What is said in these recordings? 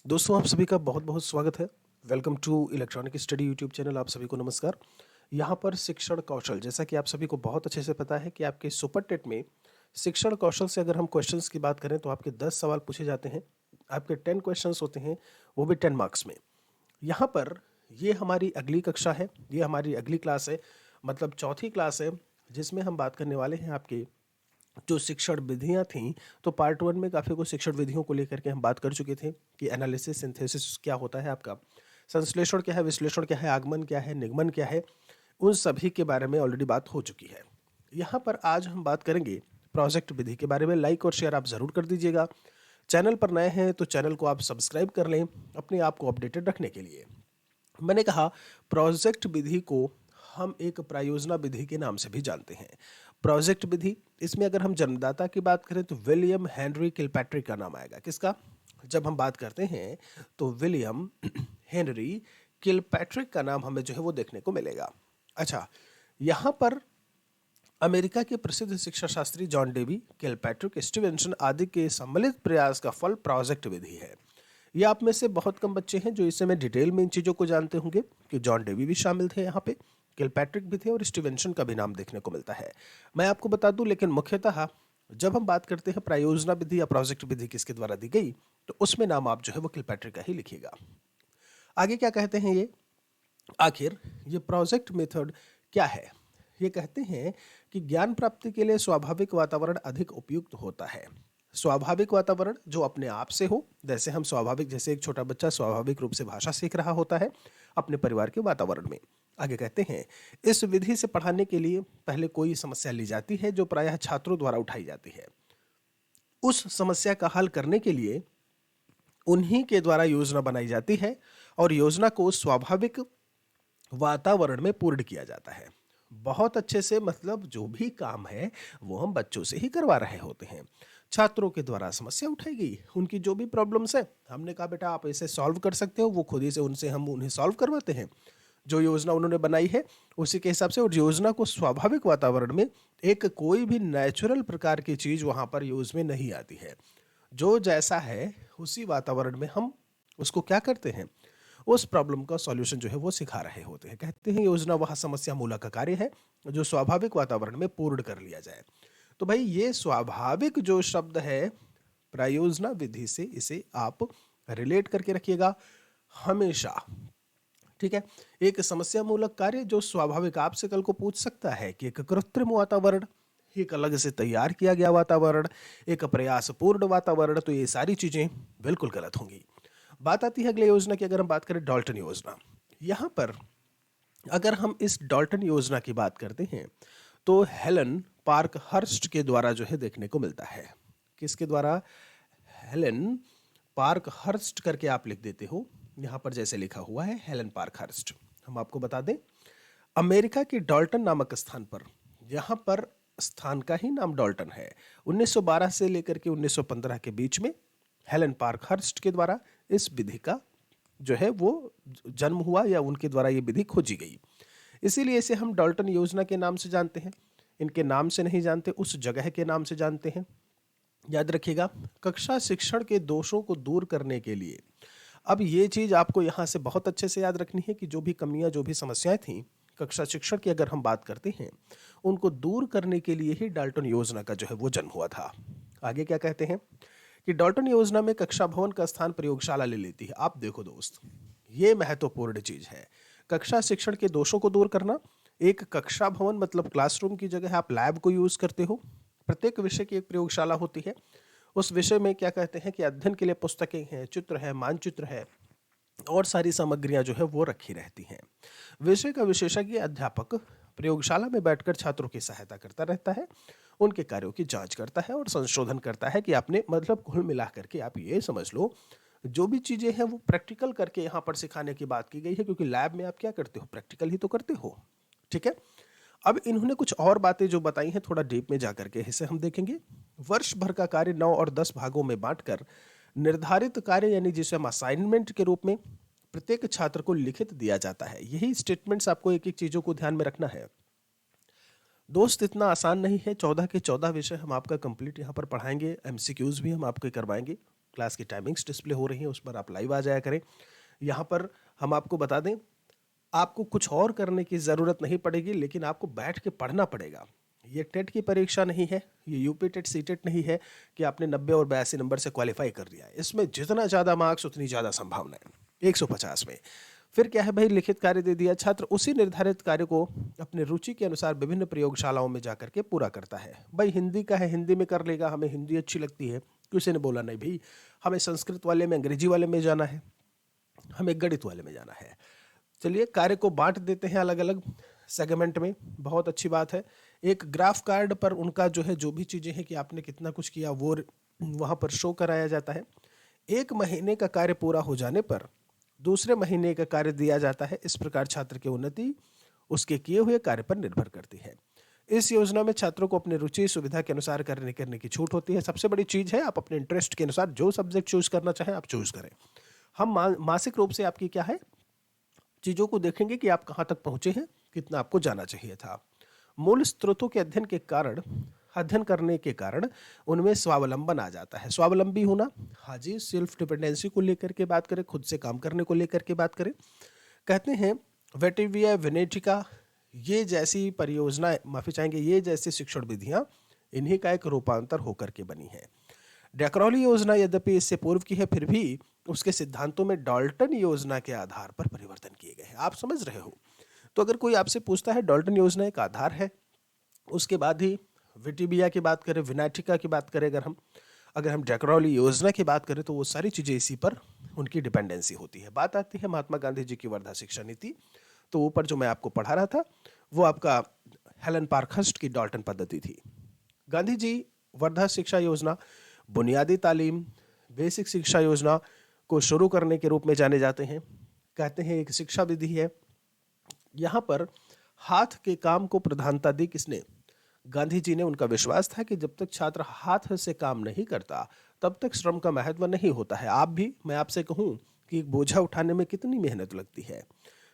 दोस्तों, आप सभी का बहुत बहुत स्वागत है। Welcome to electronic study YouTube channel. आप सभी को नमस्कार। यहाँ पर शिक्षण कौशल, जैसा कि आप सभी को बहुत अच्छे से पता है कि आपके सुपर टेट में शिक्षण कौशल से अगर हम क्वेश्चंस की बात करें तो आपके 10 सवाल पूछे जाते हैं। आपके 10 क्वेश्चंस होते हैं, वो भी 10 मार्क्स में। यहाँ पर ये हमारी अगली कक्षा है, ये हमारी अगली क्लास है, मतलब चौथी क्लास है, जिसमें हम बात करने वाले हैं आपके जो शिक्षण विधियां थीं। तो पार्ट वन में काफ़ी कुछ शिक्षण विधियों को लेकर के हम बात कर चुके थे कि एनालिसिस सिंथेसिस क्या होता है, आपका संश्लेषण क्या है, विश्लेषण क्या है, आगमन क्या है, निगमन क्या है, उन सभी के बारे में ऑलरेडी बात हो चुकी है। यहाँ पर आज हम बात करेंगे प्रोजेक्ट विधि के बारे में। लाइक और शेयर आप ज़रूर कर दीजिएगा। चैनल पर नए हैं तो चैनल को आप सब्सक्राइब कर लें अपने आप को अपडेटेड रखने के लिए। मैंने कहा प्रोजेक्ट विधि को हम एक प्रायोजना विधि के नाम से भी जानते हैं। प्रोजेक्ट विधि, इसमें अगर हम जन्मदाता की बात करें तो विलियम हेनरी किलपैट्रिक का नाम आएगा। किसका? जब हम बात करते हैं तो विलियम हेनरी किलपैट्रिक का नाम हमें जो है वो देखने को मिलेगा। अच्छा, यहाँ पर अमेरिका के प्रसिद्ध शिक्षा Shastri John Dewey, Kilpatrick, Stevenson आदि के सम्मिलित प्रयास का फल प्रोजेक्ट विधि है। ये आप में से बहुत कम बच्चे हैं जो इस समय डिटेल में इन चीज़ों को जानते होंगे कि जॉन डेवी भी शामिल थे यहाँ पे, किलपैट्रिक भी थे और स्टीवेंसन का भी नाम देखने को मिलता है। मैं आपको बता दूं, लेकिन मुख्यतः जब हम बात करते हैं प्रायोजना विधि या प्रोजेक्ट विधि किसके द्वारा दी गई, तो उसमें नाम आप जो है वो किलपैट्रिक का ही लिखिएगा। आगे क्या कहते हैं ये, आखिर ये प्रोजेक्ट मेथड क्या है? ये कहते हैं कि ज्ञान प्राप्ति के लिए स्वाभाविक वातावरण अधिक उपयुक्त होता है। स्वाभाविक वातावरण जो अपने आप से हो, जैसे हम स्वाभाविक, जैसे एक छोटा बच्चा स्वाभाविक रूप से भाषा सीख रहा होता है अपने परिवार के वातावरण में। आगे कहते हैं इस विधि से पढ़ाने के लिए पहले कोई समस्या ली जाती है जो प्रायः छात्रों द्वारा उठाई जाती है। उस समस्या का हल करने के लिए उन्हीं के द्वारा योजना बनाई जाती है और योजना को स्वाभाविक वातावरण में पूर्ण किया जाता है। बहुत अच्छे से, मतलब जो भी काम है वो हम बच्चों से ही करवा रहे होते हैं। छात्रों के द्वारा समस्या उठाई गई, उनकी जो भी प्रॉब्लम्स है, हमने कहा बेटा आप इसे सॉल्व कर सकते हो, वो खुद ही से उनसे हम उन्हें सॉल्व करवाते हैं। जो योजना उन्होंने बनाई है उसी के हिसाब से, और योजना को स्वाभाविक वातावरण में, एक कोई भी नेचुरल प्रकार की चीज़ वहाँ पर यूज में नहीं आती है। जो जैसा है उसी वातावरण में हम उसको क्या करते हैं, उस प्रॉब्लम का सॉल्यूशन जो है वो सिखा रहे होते हैं। कहते हैं योजना वह समस्या मूलक का कार्य है जो स्वाभाविक वातावरण में पूर्ण कर लिया जाए। तो भाई ये स्वाभाविक जो शब्द है, प्रायोजना विधि से इसे आप रिलेट करके रखिएगा हमेशा। ठीक है, एक समस्या मूलक कार्य जो स्वाभाविक, आपसे कल को पूछ सकता है कि एक कृत्रिम वातावरण, एक अलग से तैयार किया गया वातावरण, एक प्रयासपूर्ण वातावरण, तो ये सारी चीजें बिल्कुल गलत होंगी। बात आती है अगले योजना की। अगर हम बात करें डाल्टन योजना, यहाँ पर अगर हम इस डाल्टन योजना की बात करते हैं तो हेलन पार्क हर्स्ट के द्वारा जो है देखने को मिलता है। किसके द्वारा? हेलन पार्क हर्स्ट करके आप लिख देते हो, यहाँ पर जैसे लिखा हुआ है हेलन पार्क हर्स्ट। हम आपको बता दें अमेरिका के डाल्टन नामक स्थान पर, यहाँ पर स्थान का ही नाम डाल्टन है, 1912 से लेकर के 1915 के बीच में हेलन पार्क हर्स्ट के द्वारा इस विधि का जो है वो जन्म हुआ, या उनके द्वारा ये विधि खोजी गई। इसीलिए इसे हम डाल्टन योजना के नाम से जानते हैं। इनके नाम से नहीं जानते, उस जगह के नाम से जानते हैं। याद रखिएगा, कक्षा शिक्षण के दोषों को दूर करने के लिए, अब ये चीज आपको यहाँ से बहुत अच्छे से याद रखनी है कि जो भी कमियां, जो भी समस्याएं थी कक्षा शिक्षण की, अगर हम बात करते हैं, उनको दूर करने के लिए ही डाल्टन योजना का जो है वो जन्म हुआ था। आगे क्या कहते हैं कि डाल्टन योजना में कक्षा भवन का स्थान प्रयोगशाला ले लेती है। आप देखो दोस्त, ये महत्वपूर्ण चीज है। कक्षा शिक्षण के दोषों को दूर करना, एक कक्षा भवन मतलब क्लासरूम की जगह आप लैब को यूज करते हो। प्रत्येक विषय की एक प्रयोगशाला होती है। उस विषय में क्या कहते हैं कि अध्ययन के लिए पुस्तकें हैं, चित्र है, मानचित्र है, और सारी सामग्रियां जो है वो रखी रहती हैं। विषय का विशेषज्ञ अध्यापक प्रयोगशाला में बैठकर छात्रों की सहायता करता रहता है, उनके कार्यों की जांच करता है और संशोधन करता है कि आपने, मतलब कुल मिला करके आप ये समझ लो जो भी चीजें हैं वो प्रैक्टिकल करके यहाँ पर सिखाने की बात की गई है, क्योंकि लैब में आप क्या करते हो, प्रैक्टिकल ही तो करते हो। ठीक है, अब इन्होंने कुछ और बातें जो बताई हैं थोड़ा डीप में जाकर के इसे हम देखेंगे। वर्ष भर का कार्य 9 और 10 भागों में बांटकर निर्धारित कार्य, यानी जिसे हम असाइनमेंट के रूप में प्रत्येक छात्र को लिखित दिया जाता है। यही स्टेटमेंट्स आपको एक एक चीजों को ध्यान में रखना है दोस्त। इतना आसान नहीं है, 14 के 14 विषय हम आपका कंप्लीट यहाँ पर पढ़ाएंगे, एमसीक्यूज भी हम आपके करवाएंगे। क्लास की टाइमिंग्स डिस्प्ले हो रही हैं, उस पर आप लाइव आ जाया करें। यहाँ पर हम आपको बता दें, आपको कुछ और करने की ज़रूरत नहीं पड़ेगी, लेकिन आपको बैठ के पढ़ना पड़ेगा। ये टेट की परीक्षा नहीं है, ये यूपी टेट सी टेट नहीं है कि आपने 90 और 82 नंबर से क्वालिफाई कर लिया है। इसमें जितना ज़्यादा मार्क्स उतनी ज़्यादा संभावना है 150 में। फिर क्या है भाई, लिखित कार्य दे दिया, छात्र उसी निर्धारित कार्य को अपने रुचि के अनुसार विभिन्न प्रयोगशालाओं में जाकर के पूरा करता है। भाई हिंदी का है, हिंदी में कर लेगा, हमें हिंदी अच्छी लगती है, किसी ने बोला नहीं भाई हमें संस्कृत वाले में, अंग्रेजी वाले में जाना है, हमें गणित वाले में जाना है। चलिए कार्य को बांट देते हैं अलग अलग सेगमेंट में, बहुत अच्छी बात है। एक ग्राफ कार्ड पर उनका जो है, जो भी चीज़ें हैं कि आपने कितना कुछ किया वो वहाँ पर शो कराया जाता है। 1 महीने का कार्य पूरा हो जाने पर दूसरे महीने का कार्य दिया जाता है। इस प्रकार छात्र की उन्नति उसके किए हुए कार्य पर निर्भर करती है। इस योजना में छात्रों को अपनी रुचि सुविधा के अनुसार करने की छूट होती है। सबसे बड़ी चीज़ है, आप अपने इंटरेस्ट के अनुसार जो सब्जेक्ट चूज करना चाहें आप चूज करें। हम मासिक रूप से आपकी क्या है, चीज़ों को देखेंगे कि आप कहाँ तक पहुँचे हैं, कितना आपको जाना चाहिए था। मूल स्रोतों के अध्ययन करने के कारण उनमें स्वावलंबन आ जाता है। स्वावलंबी होना, हाँ जी, सेल्फ डिपेंडेंसी को लेकर के बात करें, खुद से काम करने को लेकर के बात करें। कहते हैं वेटिविया वेनेटिका ये जैसी परियोजनाएं, माफी चाहेंगे, ये जैसी शिक्षण विधियां इन्हीं का एक रूपांतर होकर के बनी है। डैकरौली योजना यद्यपि इससे पूर्व की है, फिर भी उसके सिद्धांतों में डाल्टन योजना के आधार पर परिवर्तन किए गए हैं। आप समझ रहे हो? तो अगर कोई आपसे पूछता है डाल्टन योजना एक आधार है, उसके बाद ही विटिबिया की बात करें, विनाटिका की बात करें, अगर हम डैकरौली योजना की बात करें तो वो सारी चीज़ें इसी पर उनकी डिपेंडेंसी होती है। बात आती है महात्मा गांधी जी की वर्धा शिक्षा नीति, तो ऊपर जो मैं आपको पढ़ा रहा था वो आपका हेलन पार्कहर्स्ट की डाल्टन पद्धति थी। गांधी जी वर्धा शिक्षा योजना बुनियादी तालीम, बेसिक शिक्षा योजना को शुरू करने के रूप में जाने जाते हैं। कहते हैं एक शिक्षा विधि है। यहाँ पर हाथ के काम को प्रधानता दी किसने? गांधी जी ने। उनका विश्वास था कि जब तक छात्र हाथ से काम नहीं करता तब तक श्रम का महत्व नहीं होता है। आप भी, मैं आपसे कहूँ कि एक बोझा उठाने में कितनी मेहनत लगती है,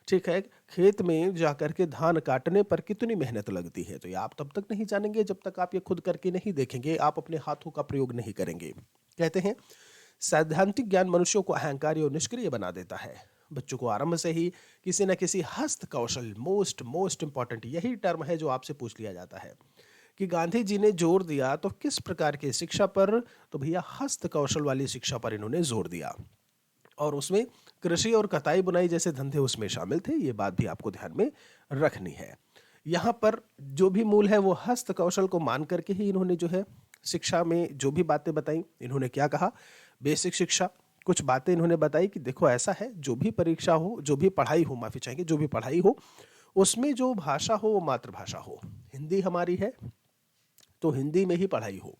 ठीक है, खेत में जाकर के धान काटने पर कितनी मेहनत लगती है, तो ये आप तब तक नहीं जानेंगे जब तक आप ये खुद करके नहीं देखेंगे, आप अपने हाथों का प्रयोग नहीं करेंगे। कहते हैं सैद्धांतिक ज्ञान मनुष्यों को अहंकारी और निष्क्रिय बना देता है। बच्चों को आरंभ से ही किसी न किसी हस्त कौशल, मोस्ट इंपॉर्टेंट यही टर्म है जो आपसे पूछ लिया जाता है कि गांधी जी ने जोर दिया तो किस प्रकार की शिक्षा पर? तो भैया हस्त कौशल वाली शिक्षा पर इन्होंने जोर दिया, और उसमें कृषि और कताई बुनाई जैसे धंधे उसमें शामिल थे। ये बात भी आपको ध्यान में रखनी है। यहाँ पर जो भी मूल है वो हस्त कौशल को मान करके ही इन्होंने जो है शिक्षा में जो भी बातें बताई, इन्होंने क्या कहा, बेसिक शिक्षा, कुछ बातें इन्होंने बताई कि देखो ऐसा है, जो भी परीक्षा हो, जो भी पढ़ाई हो, माफी चाहेंगे, जो भी पढ़ाई हो उसमें जो भाषा हो वो मातृभाषा हो। हिंदी हमारी है तो हिंदी में ही पढ़ाई हो।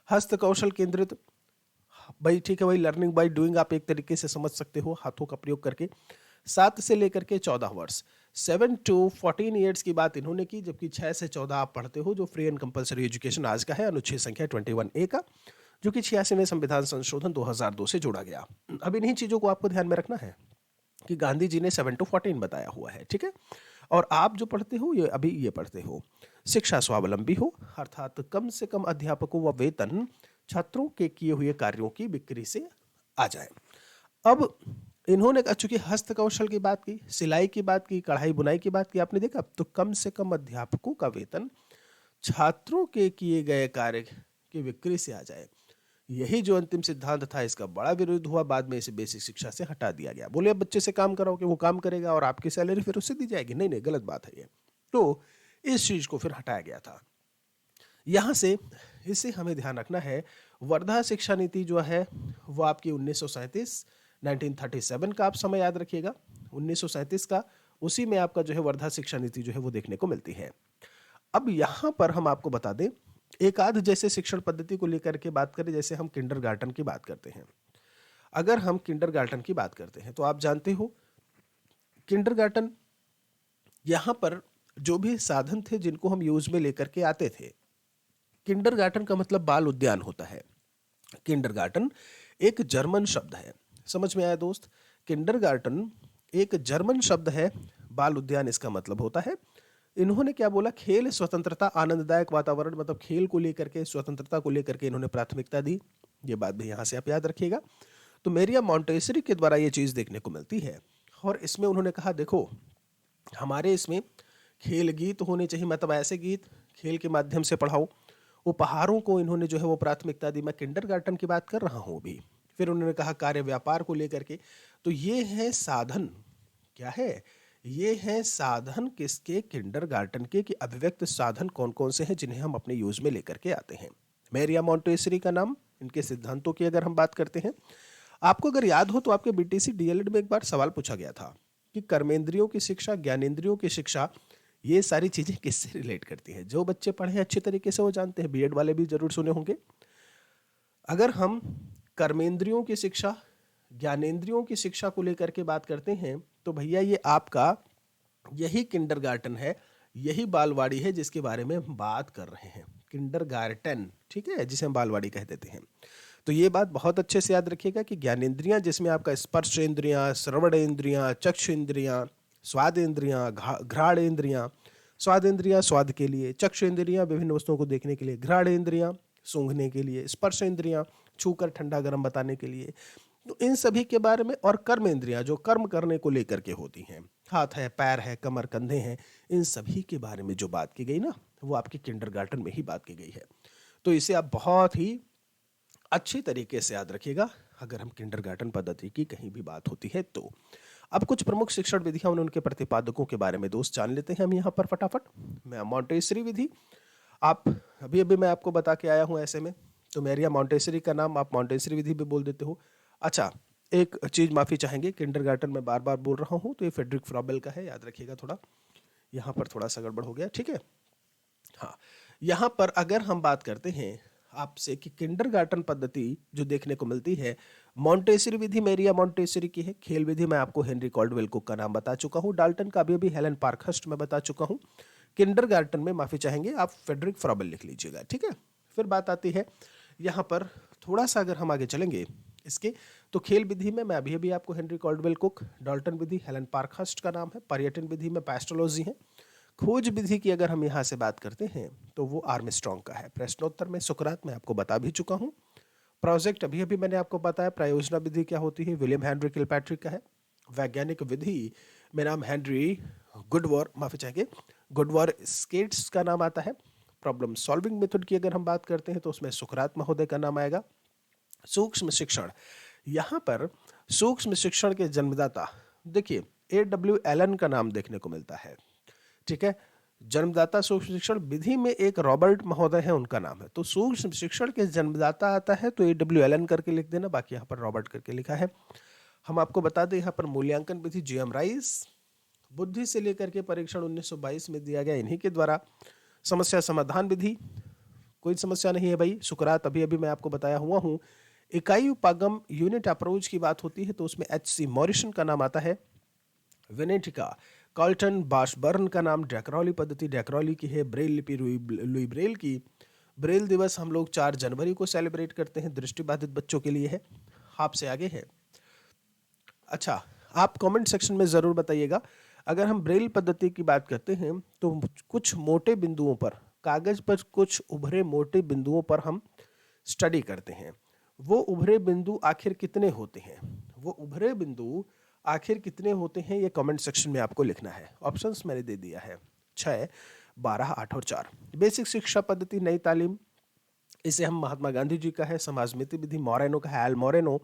हस्त कौशल केंद्रित, भाई ठीक है भाई, लर्निंग बाय डूइंग आप एक तरीके से समझ सकते हो, हाथों का प्रयोग करके। 7 से लेकर के 14 वर्ष, 7 to 14 ईयर्स की बात इन्होंने की, जबकि 6 से 14 आप पढ़ते हो, जो फ्री एंड कंपलसरी एजुकेशन आज का है, अनुच्छेद संख्या 21A का, जो कि 86वें संविधान संशोधन 2002 से जोड़ा गया। अब इन्हीं चीज़ों को आपको ध्यान में रखना है कि गांधी जी ने 7 to 14 बताया हुआ है, ठीक है। और आप जो पढ़ते हो ये अभी ये पढ़ते हो, शिक्षा स्वावलंबी हो, अर्थात कम से कम अध्यापकों व वेतन छात्रों के किए हुए कार्यों की बिक्री से आ जाए। अब इन्होंने चूंकि हस्त कौशल की बात की, सिलाई की बात की, कढ़ाई बुनाई की बात की, आपने देखा, तो कम से कम अध्यापकों का वेतन छात्रों के किए गए कार्य की बिक्री से आ जाए। यही जो अंतिम सिद्धांत था, इसका बड़ा विरोध हुआ, बाद में इसे बेसिक शिक्षा से हटा दिया गया। बोले अब बच्चे से काम कराओ कि वो काम करेगा और आपकी सैलरी फिर उससे दी जाएगी, नहीं नहीं, गलत बात है ये। तो इस चीज को फिर हटाया गया था। यहां से इसे हमें ध्यान रखना है, वर्धा शिक्षा नीति जो है वो आपकी 1937 का आप समय याद रखिएगा, 1937 का, उसी में आपका जो है वर्धा शिक्षा नीति जो है वो देखने को मिलती है। अब यहां पर हम आपको बता दें, एक आध जैसे शिक्षण पद्धति को लेकर के बात करें, जैसे हम किंडरगार्टन की बात करते हैं। अगर हम किंडरगार्टन की बात करते हैं तो आप जानते हो किंडरगार्टन, यहां पर जो भी साधन थे जिनको हम यूज में लेकर के आते थे, किंडरगार्टन का मतलब बाल उद्यान होता है। किंडरगार्टन एक जर्मन शब्द है, समझ में आया दोस्त? किंडरगार्टन एक जर्मन शब्द है, बाल उद्यान इसका मतलब होता है। इन्होंने क्या बोला, खेल, स्वतंत्रता, आनंददायक वातावरण, मतलब खेल को लेकर के, स्वतंत्रता को लेकर के इन्होंने प्राथमिकता दी। ये बात भी यहाँ से आप याद रखिएगा। तो मेरिया मॉन्टेसरी के द्वारा ये चीज़ देखने को मिलती है। और इसमें उन्होंने कहा देखो हमारे इसमें खेल गीत होने चाहिए, मतलब ऐसे गीत खेल के माध्यम से पढ़ाओ। उपहारों को इन्होंने जो है वो प्राथमिकता दी। मैं किंडरगार्टन की बात कर रहा हूँ अभी। फिर उन्होंने कहा कार्य व्यापार को लेकर के, तो ये है साधन, क्या है ये है साधन किसके, किंडरगार्टन के, कि अभिव्यक्त साधन कौन कौन से हैं जिन्हें हम अपने यूज में लेकर के आते हैं। मेरिया मॉन्टेसरी का नाम, इनके सिद्धांतों की अगर हम बात करते हैं, आपको अगर याद हो तो आपके बीटीसी डीएलएड में एक बार सवाल पूछा गया था कि कर्मेंद्रियों की शिक्षा, ज्ञानेंद्रियों की शिक्षा, ये सारी चीजें किससे रिलेट करती हैं। जो बच्चे पढ़े हैं अच्छे तरीके से वो जानते हैं, बीएड वाले भी जरूर सुने होंगे। अगर हम कर्मेंद्रियों की शिक्षा, ज्ञानेंद्रियों की शिक्षा को लेकर के बात करते हैं तो भैया ये आपका यही किंडरगार्टन है, यही बालवाड़ी है जिसके बारे में हम बात कर रहे हैं, किंडरगार्टन, ठीक है, जिसे हम बालवाड़ी कह देते हैं। तो ये बात बहुत अच्छे से याद रखिएगा कि ज्ञानेंद्रियां जिसमें आपका स्पर्श इंद्रियां, श्रवण इंद्रियां, चक्षु इंद्रियां, स्वाद इंद्रियां, घ्राण इंद्रियां, स्वाद इंद्रियां स्वाद के लिए, चक्षु इंद्रियां विभिन्न वस्तुओं को देखने के लिए, घ्राण इंद्रियां सूंघने के लिए, स्पर्श इंद्रियां छूकर ठंडा गर्म बताने के लिए, तो इन सभी के बारे में। और कर्म इंद्रियां जो कर्म करने को लेकर के होती हैं, हाथ है, पैर है, कमर, कंधे हैं, इन सभी के बारे में जो बात की गई ना, वो आपकी किंडरगार्टन में ही बात की गई है। तो इसे आप बहुत ही अच्छी तरीके से याद रखिएगा अगर हम किंडरगार्टन पद्धति की कहीं भी बात होती है तो। अब कुछ प्रमुख शिक्षण विधियां और उनके प्रतिपादकों के बारे में दोस्त जान लेते हैं हम यहाँ पर फटाफट। मैं मॉन्टेसरी विधि, आप अभी अभी मैं आपको बता के आया हूँ ऐसे में, तो मेरिया मॉन्टेसरी का नाम आप मॉन्टेसरी विधि भी बोल देते हो। अच्छा, एक चीज माफी चाहेंगे, किंडरगार्टन में बार बार बोल रहा हूँ तो ये फ्रेडरिक फ्रॉबेल का है, याद रखिएगा। थोड़ा यहाँ पर थोड़ा सा गड़बड़ हो गया, ठीक है। हाँ, यहाँ पर अगर हम बात करते हैं आपसे कि किंडरगार्टन पद्धति जो देखने को मिलती है, मॉन्टेसरी विधि मेरिया मॉन्टेसरी की है। खेल विधि मैं आपको हेनरी कॉल्डवेल कुक का नाम बता चुका हूँ। डाल्टन का भी हेलन पार्कहर्स्ट में बता चुका हूँ। किंडरगार्टन में माफी चाहेंगे आप फ्रेडरिक फ्रॉबेल लिख लीजिएगा, ठीक है। फिर बात आती है यहाँ पर थोड़ा सा अगर हम आगे चलेंगे इसके, तो खेल विधि में मैं अभी अभी आपको हेनरी कॉल्डवेल कुक, डाल्टन विधि हेलन पार्कहर्स्ट का नाम है। पर्यटन विधि में पैस्टोलॉजी है। खोज विधि की अगर हम यहाँ से बात करते हैं तो वो आर्मस्ट्रॉन्ग का है। प्रश्नोत्तर में सुकरात मैं आपको बता भी चुका हूँ। प्रोजेक्ट अभी अभी मैंने आपको बताया। प्रयोजना विधि क्या होती है, विलियम हेनरी किलपैट्रिक का है। वैज्ञानिक विधि में नाम हेनरी गुडवर, माफी चाहिए, गुडवर स्केट्स का नाम आता है। प्रॉब्लम सॉल्विंग मेथड की अगर हम बात करते हैं तो उसमें सुकरात महोदय का नाम आएगा। सूक्ष्म शिक्षण, यहाँ पर सूक्ष्म शिक्षण के जन्मदाता देखिए A.W. एलन का नाम देखने को मिलता है, ठीक है। जन्मदाता सूक्ष्म शिक्षण विधि में एक रॉबर्ट महोदय है, उनका नाम है। तो सूक्ष्म शिक्षण के जन्मदाता आता है तो A.W. एलन करके लिख देना, बाकी यहाँ पर रॉबर्ट करके लिखा है। हम आपको बता दें यहाँ पर मूल्यांकन विधि G.M. राइस। बुद्धि से लेकर के परीक्षण 1922 में दिया गया इन्हीं के द्वारा। समस्या समाधान विधि, कोई समस्या नहीं है भाई, सुकरात अभी अभी मैं आपको बताया हुआ हूँ। इकाई उपागम यूनिट अप्रोच की बात होती है तो उसमें H.C. मॉरिसन का नाम आता है। वेनेटिका, कॉल्टन, बाशबर्न का नाम डैकरॉली पद्धति डैकरॉली की है। ब्रेल लिपि लुई ब्रेल की। ब्रेल दिवस हम लोग 4 जनवरी को सेलिब्रेट करते हैं, दृष्टिबाधित बच्चों के लिए है। आपसे आगे है। अच्छा, आप कमेंट सेक्शन में ज़रूर बताइएगा, अगर हम ब्रेल पद्धति की बात करते हैं तो कुछ मोटे बिंदुओं पर, कागज पर कुछ उभरे मोटे बिंदुओं पर हम स्टडी करते हैं। वो उभरे बिंदु आखिर कितने होते हैं, वो उभरे बिंदु आखिर कितने होते हैं, ये कमेंट सेक्शन में आपको लिखना है। ऑप्शंस मैंने दे दिया है 6, 12, 8 और 4। बेसिक शिक्षा पद्धति नई तालीम, इसे हम महात्मा गांधी जी का है। समाजमिति विधि मोरेनो का है, एल मोरेनो।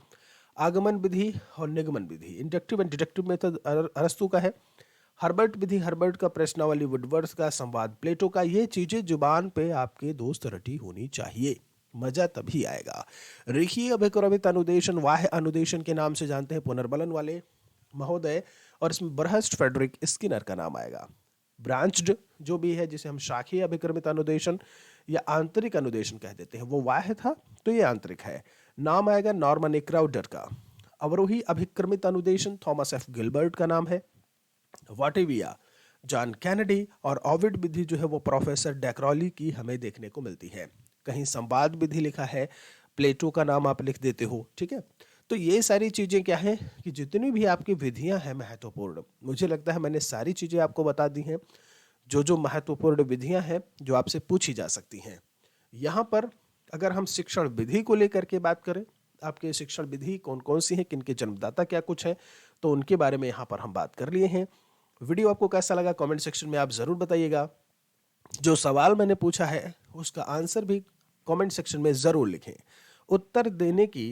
आगमन विधि और निगमन विधि, इंडक्टिव एंड डिडक्टिव मेथड अरस्तु का है। हर्बर्ट विधि हर्बर्ट का, प्रश्नावली वुडवर्थ का, संवाद प्लेटो का। ये चीजें जुबान पे आपके दोस्त रटी होनी चाहिए, मजा तभी आएगा। रेखीय अभिक्रमित अनुदेशन, वाह्य अनुदेशन के नाम से जानते हैं पुनर्बलन वाले महोदय, और इसमें बरहस्ट फ्रेडरिक स्किनर का नाम आएगा। ब्रांच्ड जो भी है, जिसे हम शाखीय अभिक्रमित अनुदेशन या आंतरिक अनुदेशन कह देते हैं, वो वाह्य था तो ये आंतरिक है। नाम आएगा नॉर्मन ए क्राउडर का। अवरोही अभिक्रमित अनुदेशन थॉमस एफ गिलबर्ट का नाम है। वाटेविया, जॉन कैनेडी। और ओविड विधि जो है वो प्रोफेसर डैकरॉली की हमें देखने को मिलती है। कहीं संवाद विधि लिखा है, प्लेटो का नाम आप लिख देते हो, ठीक है। तो ये सारी चीज़ें क्या हैं कि जितनी भी आपकी विधियां हैं महत्वपूर्ण, मुझे लगता है मैंने सारी चीज़ें आपको बता दी हैं, जो जो महत्वपूर्ण विधियां हैं जो आपसे पूछी जा सकती हैं। यहाँ पर अगर हम शिक्षण विधि को लेकर के बात करें, आपके शिक्षण विधि कौन कौन सी है, किनके जन्मदाता क्या कुछ है, तो उनके बारे में यहाँ पर हम बात कर लिए हैं। वीडियो आपको कैसा लगा कमेंट सेक्शन में आप ज़रूर बताइएगा। जो सवाल मैंने पूछा है उसका आंसर भी कमेंट सेक्शन में ज़रूर लिखें। उत्तर देने की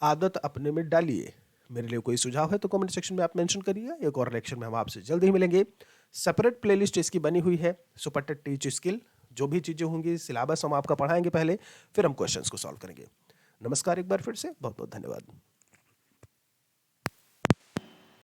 आदत अपने में डालिए। मेरे लिए कोई सुझाव है तो कमेंट सेक्शन में आप मेंशन करिए। एक और लेक्चर में हम आपसे जल्द ही मिलेंगे। सेपरेट प्लेलिस्ट इसकी बनी हुई है, सुपर टेट टीच स्किल। जो भी चीज़ें होंगी सिलेबस हम आपका पढ़ाएंगे पहले, फिर हम क्वेश्चंस को सॉल्व करेंगे। नमस्कार, एक बार फिर से बहुत बहुत धन्यवाद।